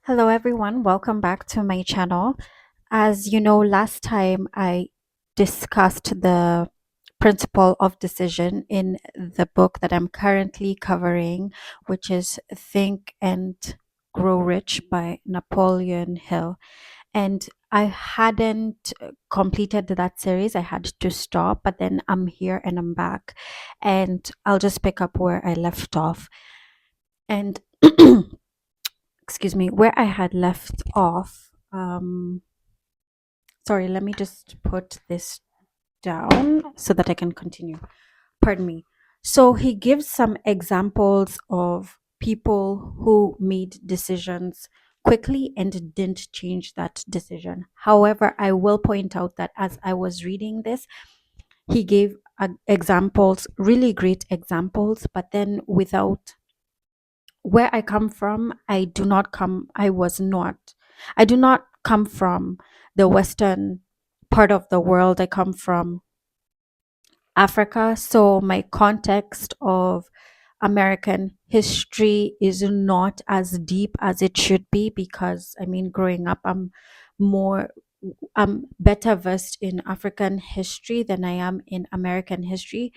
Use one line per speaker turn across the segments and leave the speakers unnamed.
Hello, everyone. Welcome back to my channel. As you know, last time I discussed the principle of decision in the book that I'm currently covering, which is Think and Grow Rich by Napoleon Hill. And I hadn't completed that series. I had to stop, but then I'm here and I'm back. And I'll just pick up where I left off. And excuse me, where I had left off. Sorry, let me just put this down so that I can continue. Pardon me. So he gives some examples of people who made decisions quickly and didn't change that decision. However, I will point out that as I was reading this, he gave examples, really great examples, but then without where I come from, I do not come from the Western part of the world. I come from Africa. So my context of American history is not as deep as it should be because I mean, growing up, more, I'm better versed in African history than I am in American history.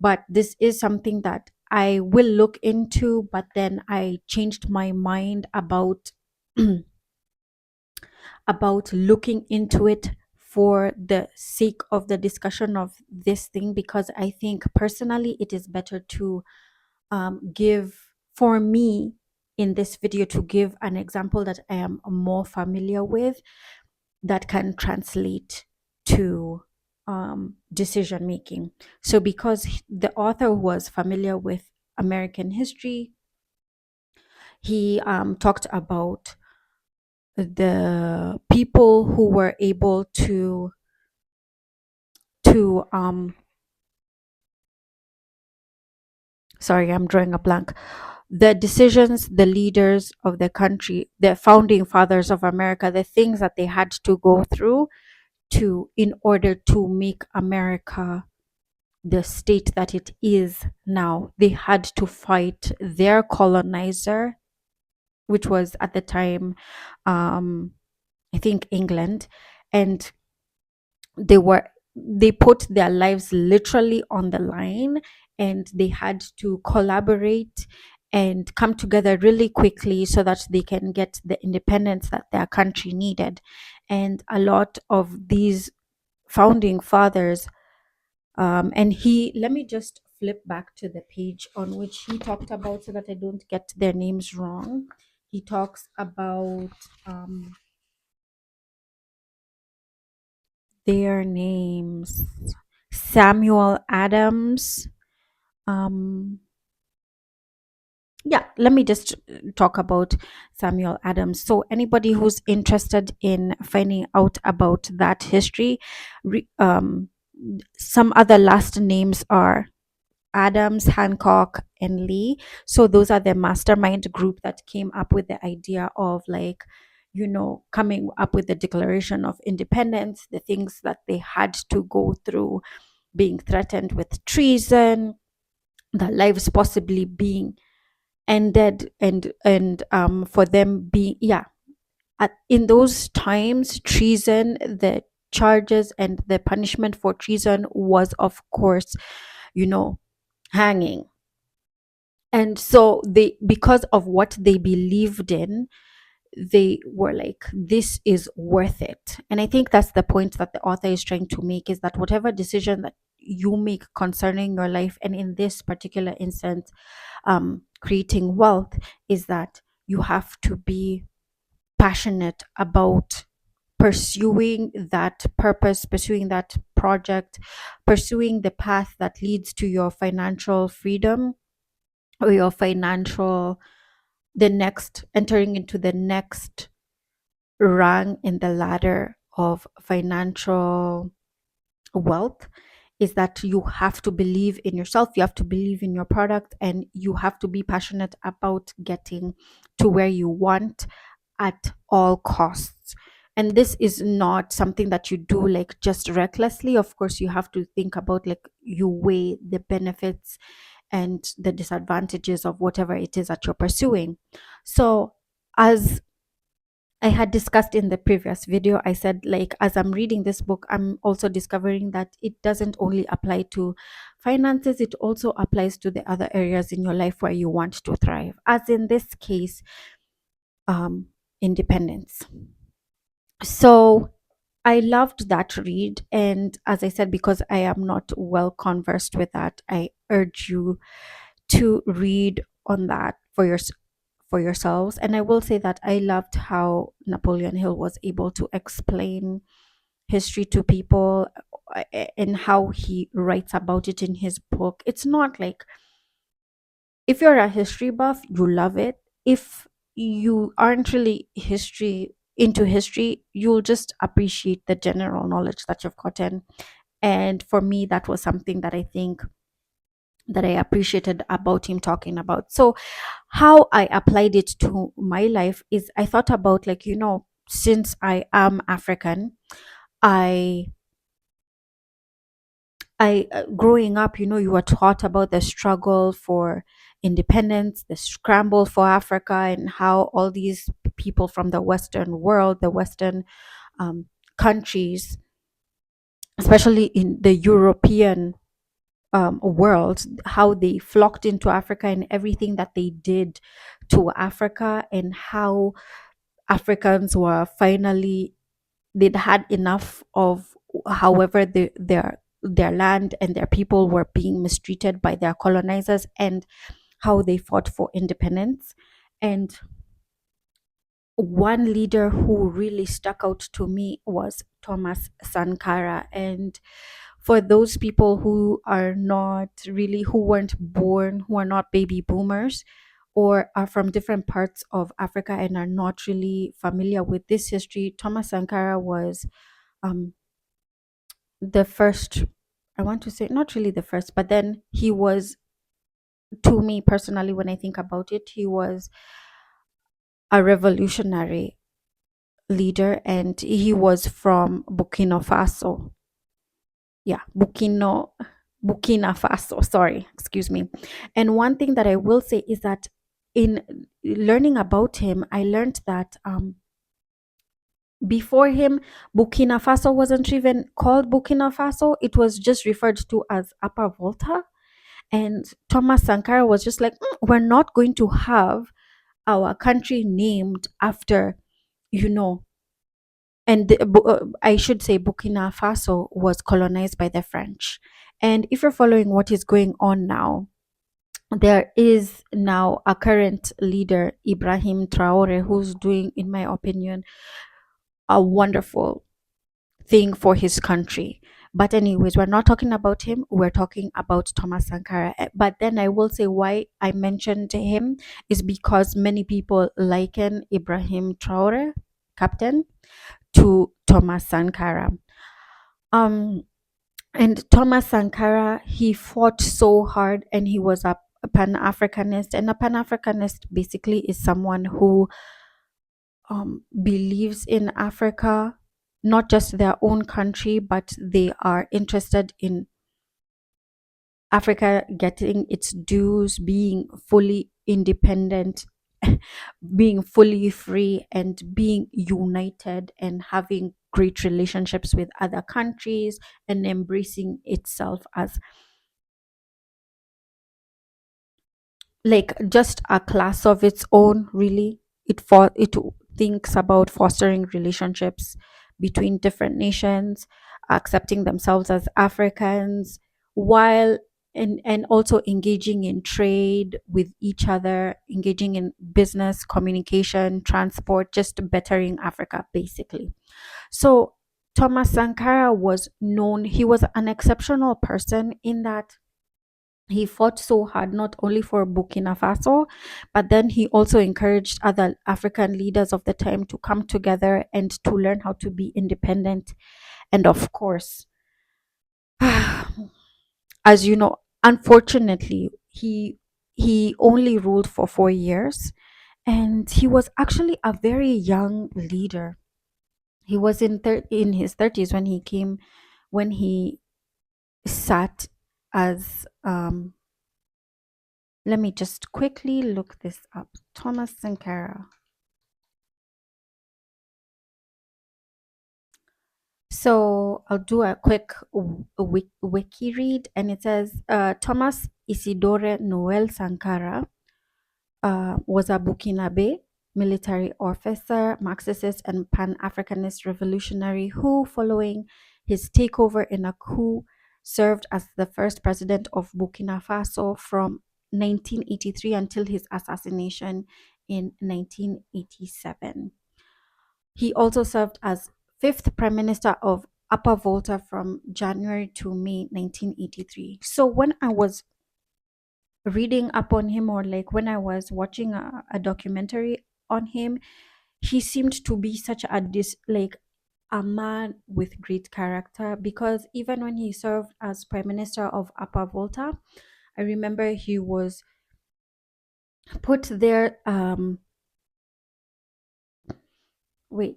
But this is something that I will look into, but then I changed my mind about about looking into it for the sake of the discussion of this thing, because I think personally it is better to give, for me in this video, to give an example that I am more familiar with that can translate to decision making. So, because the author was familiar with American history, he talked about the people who were able to sorry, I'm drawing a blank. The decisions, the leaders of the country, the founding fathers of America, the things that they had to go through to in order to make America the state that it is now. They had to fight their colonizer, which was at the time, I think, England, and they were they put their lives literally on the line, and they had to collaborate and come together really quickly so that they can get the independence that their country needed. And a lot of these founding fathers, and he let me just flip back to the page on which he talked about so that I don't get their names wrong. He talks about their names: Samuel Adams. Um, yeah, let me just talk about Samuel Adams. So, anybody who's interested in finding out about that history, some other last names are Adams, Hancock, and Lee. So those are the mastermind group that came up with the idea of, like, coming up with the Declaration of Independence, the things that they had to go through, being threatened with treason, their lives possibly being ended, and for them being, yeah, in those times, treason, the charges and the punishment for treason was, of course, you know, hanging. And so they, because of what they believed in, they were like, this is worth it. And I think that's the point that the author is trying to make, is that whatever decision that you make concerning your life, and in this particular instance, creating wealth, is that you have to be passionate about pursuing that purpose, pursuing that project, pursuing the path that leads to your financial freedom, or your financial, the next, entering into the next rung in the ladder of financial wealth. Is that you have to believe in yourself, you have to believe in your product, and you have to be passionate about getting to where you want at all costs. And this is not something that you do like just recklessly. Of course, you have to think about, like, you weigh the benefits and the disadvantages of whatever it is that you're pursuing. So, as I had discussed in the previous video, I said, like, as I'm reading this book, I'm also discovering that it doesn't only apply to finances, it also applies to the other areas in your life where you want to thrive. As in this case, um, independence. So I loved that read. And as I said, because I am not well conversed with that, I urge you to read on that for yourselves. And I will say that I loved how Napoleon Hill was able to explain history to people, and how he writes about it in his book. It's not like, if you're a history buff, you love it. If you aren't really history, you'll just appreciate the general knowledge that you've gotten. And for me, that was something that I think that I appreciated about him talking about. So how I applied it to my life is, I thought about, like, since I am African, I growing up, you were taught about the struggle for independence, the scramble for Africa, and how all these people from the Western world, the Western um, countries, especially in the European world, how they flocked into Africa and everything that they did to Africa, and how Africans were finally, they'd had enough of however their land and their people were being mistreated by their colonizers, and how they fought for independence. And one leader who really stuck out to me was Thomas Sankara. And for those people who are not really, who weren't born, who are not baby boomers, or are from different parts of Africa and are not really familiar with this history, Thomas Sankara was um, the first, I want to say, not really the first, but then he was, to me personally, when I think about it, he was a revolutionary leader, and he was from Burkina Faso. Yeah, Burkina Faso, sorry, excuse me. And one thing that I will say is that in learning about him, I learned that before him, Burkina Faso wasn't even called Burkina Faso. It was just referred to as Upper Volta. And Thomas Sankara was just like, we're not going to have our country named after, you know, and I should say Burkina Faso was colonized by the French. And if you're following what is going on now, there is now a current leader, Ibrahim Traore, who's doing, in my opinion, a wonderful thing for his country. But anyways, we're not talking about him. We're talking about Thomas Sankara. But then I will say why I mentioned him is because many people liken Ibrahim Traore, captain, to Thomas Sankara. Um, and Thomas Sankara, he fought so hard, and he was a Pan Africanist. And a Pan Africanist basically is someone who believes in Africa, not just their own country, but they are interested in Africa getting its dues, being fully independent, being fully free, and being united, and having great relationships with other countries, and embracing itself as like just a class of its own, really. It thinks about fostering relationships between different nations, accepting themselves as Africans, while and also engaging in trade with each other, engaging in business, communication, transport, just bettering Africa basically. So Thomas Sankara was known, he was an exceptional person in that he fought so hard not only for Burkina Faso, but then he also encouraged other African leaders of the time to come together and to learn how to be independent. And of course, as you know, unfortunately, he only ruled for 4 years, and he was actually a very young leader. He was in his 30s when he came, when he sat as let me just quickly look this up. Thomas Sankara. So I'll do a quick wiki read, and it says Thomas Isidore Noel Sankara was a Burkinabe military officer, Marxist, and Pan Africanist revolutionary who, following his takeover in a coup, served as the first president of Burkina Faso from 1983 until his assassination in 1987. He also served as fifth prime minister of Upper Volta from January to May 1983. So when I was reading up on him, or like when I was watching a documentary on him, he seemed to be such a like a man with great character, because even when he served as prime minister of Upper Volta, I remember he was put there. Wait,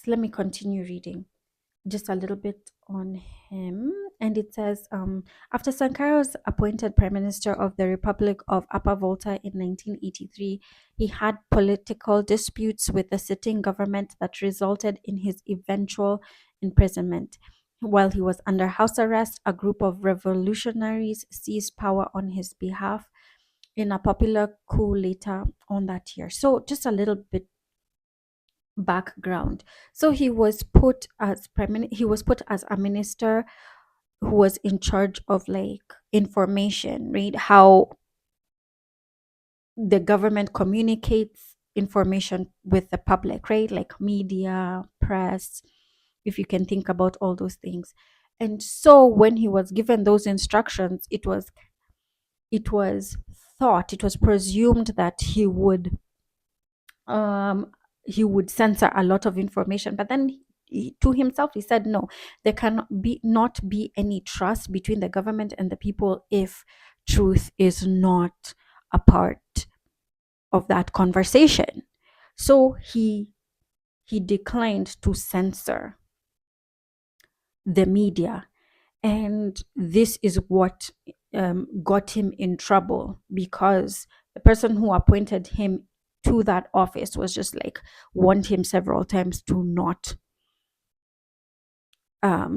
let me continue reading just a little bit on him. And it says, after Sankara was appointed Prime Minister of the Republic of Upper Volta in 1983, he had political disputes with the sitting government that resulted in his eventual imprisonment. While he was under house arrest, a group of revolutionaries seized power on his behalf in a popular coup later on that year. So, just a little bit background. So he was put as a minister who was in charge of like information, right? How the government communicates information with the public, right? Like media, press, if you can think about all those things. And so when he was given those instructions, it was thought, it was presumed that um he would censor a lot of information, but then to himself he said no, there cannot be not be any trust between the government and the people if truth is not a part of that conversation. So he declined to censor the media, and this is what got him in trouble, because the person who appointed him to that office was just like warned him several times to not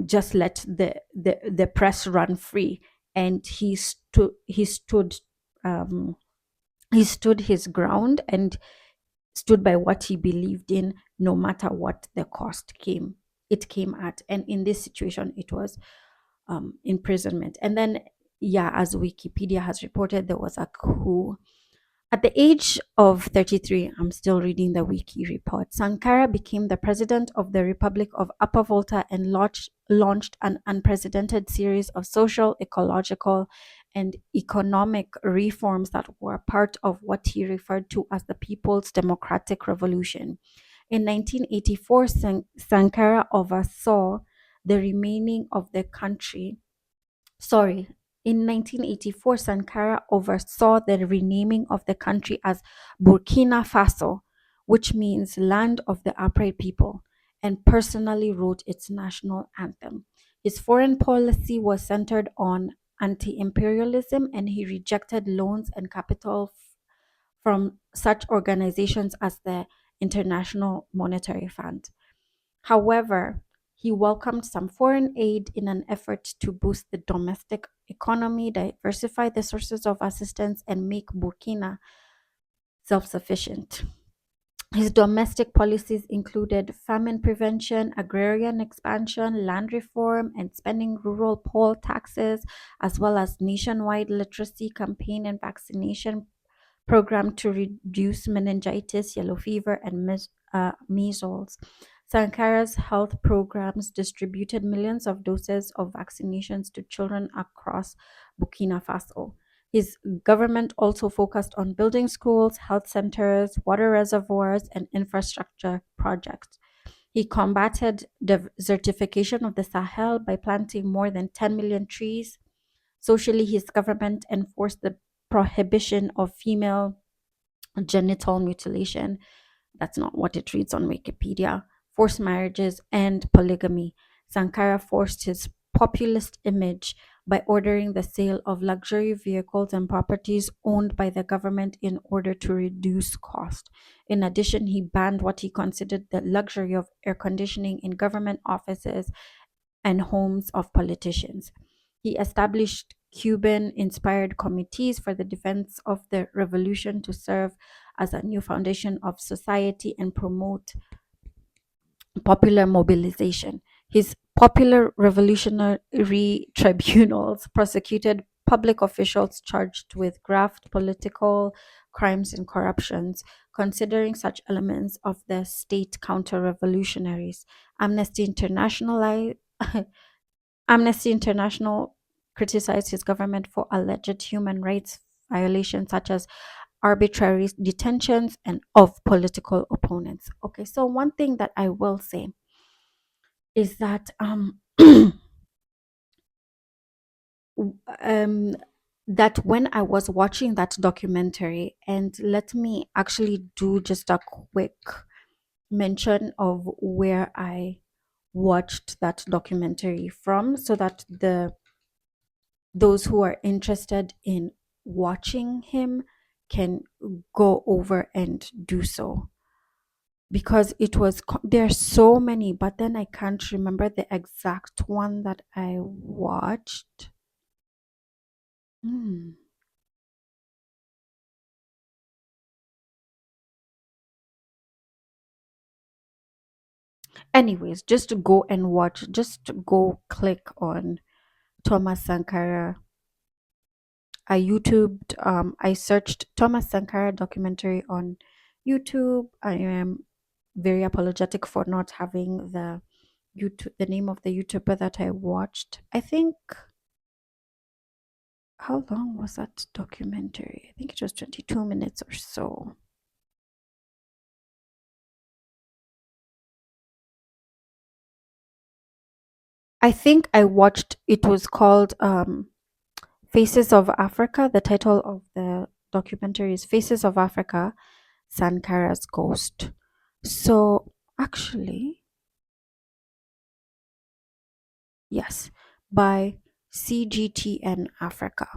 just let the press run free, and um, he stood his ground and stood by what he believed in, no matter what the cost came at. And in this situation, it was imprisonment. And then, yeah, as Wikipedia has reported, there was a coup. At the age of 33, I'm still reading the wiki report, Sankara became the president of the Republic of Upper Volta and launched an unprecedented series of social, ecological, and economic reforms that were part of what he referred to as the People's Democratic Revolution. In 1984, Sankara oversaw the remaining of the country. Sorry, in 1984, Sankara oversaw the renaming of the country as Burkina Faso, which means land of the upright people, and personally wrote its national anthem. His foreign policy was centered on anti imperialism, and he rejected loans and capital from such organizations as the International Monetary Fund. However, he welcomed some foreign aid in an effort to boost the domestic economy, diversify the sources of assistance, and make Burkina self sufficient. His domestic policies included famine prevention, agrarian expansion, land reform, and spending rural poll taxes, as well as nationwide literacy campaign and vaccination program to reduce meningitis, yellow fever, and measles. Sankara's health programs distributed millions of doses of vaccinations to children across Burkina Faso. His government also focused on building schools, health centers, water reservoirs, and infrastructure projects. He combated desertification of the Sahel by planting more than 10 million trees. Socially, his government enforced the prohibition of female genital mutilation. That's not what it reads on Wikipedia. Forced marriages and polygamy. Sankara forced his populist image by ordering the sale of luxury vehicles and properties owned by the government in order to reduce cost. In addition, he banned what he considered the luxury of air conditioning in government offices and homes of politicians. He established Cuban inspired committees for the defense of the revolution to serve as a new foundation of society and promote popular mobilization. His popular revolutionary tribunals prosecuted public officials charged with graft political crimes and corruptions, considering such elements of the state counter revolutionaries. Amnesty International Amnesty International criticized his government for alleged human rights violations such as arbitrary detentions and of political opponents. Okay, so one thing that I will say is that um that when I was watching that documentary, and let me actually do just a quick mention of where I watched that documentary from so that the those who are interested in watching him can go over and do so, because it was there's so many, but then I can't remember the exact one that I watched. Hmm. Anyways, just to go and watch, just to go click on Thomas Sankara. I searched Thomas Sankara documentary on YouTube. I am very apologetic for not having the name of the YouTuber that I watched. I think, how long was that documentary? I think it was 22 minutes or so. I think I watched, it was called Faces of Africa. The title of the documentary is Faces of Africa, Sankara's Ghost. So actually, yes, by CGTN Africa.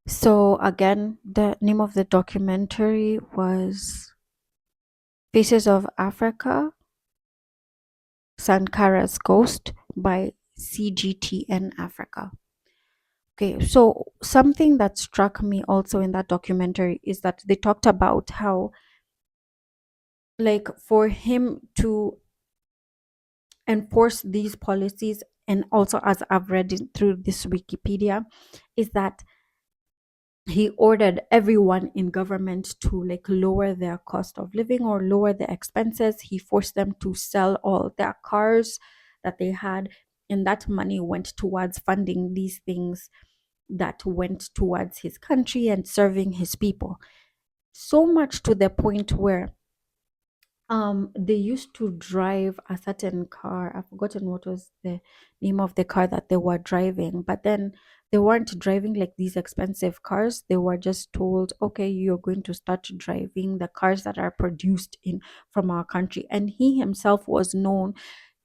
So again, the name of the documentary was Faces of Africa, Sankara's Ghost by CGTN Africa. Okay, so something that struck me also in that documentary is that they talked about how, like, for him to enforce these policies, and also as I've read through this Wikipedia, is that he ordered everyone in government to like lower their cost of living or lower the expenses. He forced them to sell all their cars that they had, and that money went towards funding these things that went towards his country and serving his people. So much to the point where they used to drive a certain car. I've forgotten what was the name of the car that they were driving, but then they weren't driving like these expensive cars. They were just told, okay, you're going to start driving the cars that are produced in from our country. And he himself was known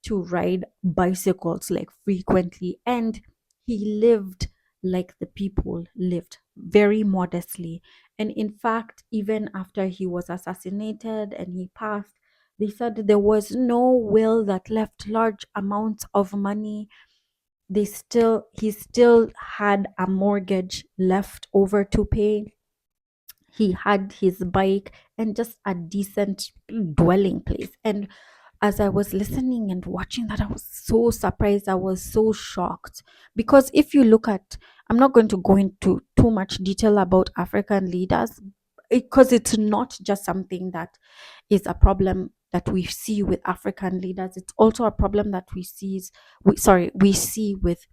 to ride bicycles like frequently, and he lived like the people lived, very modestly. And in fact, even after he was assassinated and he passed, they said there was no will that left large amounts of money. He still had a mortgage left over to pay. He had his bike and just a decent dwelling place. And as I was listening and watching that, I was so surprised. I was so shocked. Because if you look at, I'm not going to go into too much detail about African leaders, because it's not just something that is a problem that we see with African leaders. It's also a problem that we see with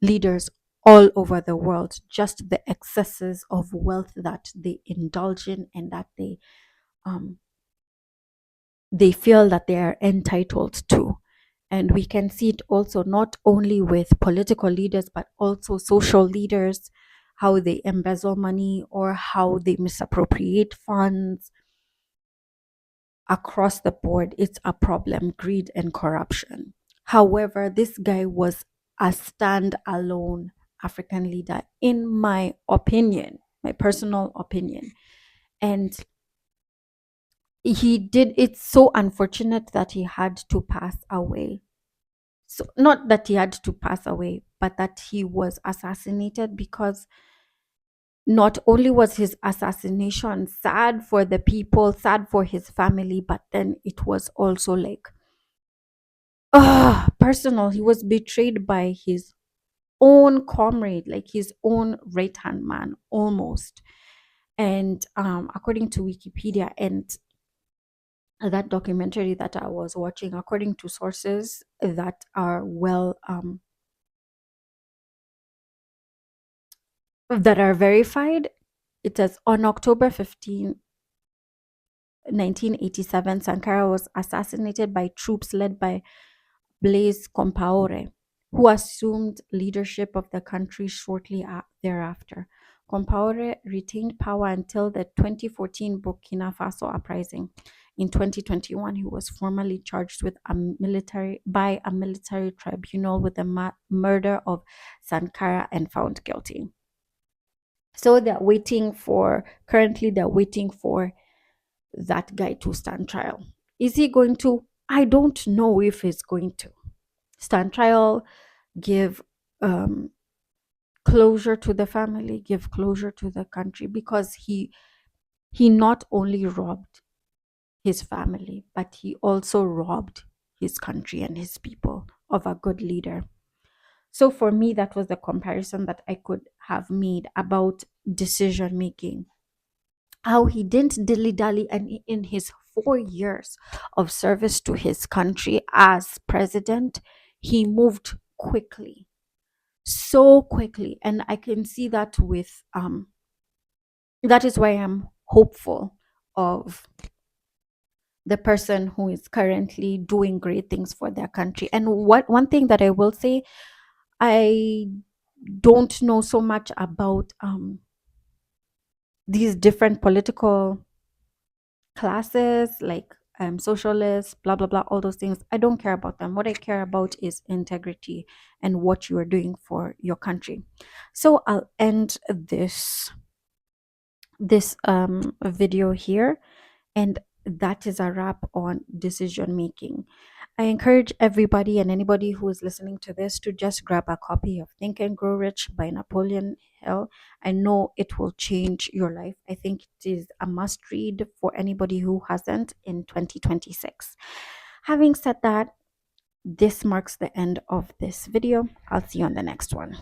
leaders all over the world. Just the excesses of wealth that they indulge in, and that um they feel that they are entitled to. And we can see it also not only with political leaders, but also social leaders, how they embezzle money or how they misappropriate funds. Across the board, it's a problem, greed and corruption. However, this guy was a standalone African leader, in my opinion, my personal opinion. And he did, it's so unfortunate that he had to pass away. So, not that he had to pass away, but that he was assassinated, because not only was his assassination sad for the people, sad for his family, but then it was also like, personal. He was betrayed by his own comrade, like his own right hand man almost. And according to Wikipedia and that documentary that I was watching, according to sources that are well that are verified, it says on October 15, 1987, Sankara was assassinated by troops led by Blaise Compaoré, who assumed leadership of the country shortly thereafter. Compaoré retained power until the 2014 Burkina Faso uprising. In 2021, he was formally charged with by a military tribunal with the murder of Sankara and found guilty. So currently they're waiting for that guy to stand trial. Is he going to? I don't know if he's going to stand trial, give closure to the family, give closure to the country, because he not only robbed his family, but he also robbed his country and his people of a good leader. So for me, that was the comparison that I could have made about decision making. How he didn't dilly dally, and in his 4 years of service to his country as president, he moved quickly, so quickly. And I can see that with that is why I'm hopeful of the person who is currently doing great things for their country. And what one thing that I will say, I don't know so much about these different political classes, like socialists, blah blah blah, all those things. I don't care about them. What I care about is integrity and what you are doing for your country. So I'll end this video here, and that is a wrap on decision making. I encourage everybody and anybody who is listening to this to just grab a copy of Think and Grow Rich by Napoleon Hill. I know it will change your life. I think it is a must read for anybody who hasn't in 2026. Having said that, this marks the end of this video. I'll see you on the next one.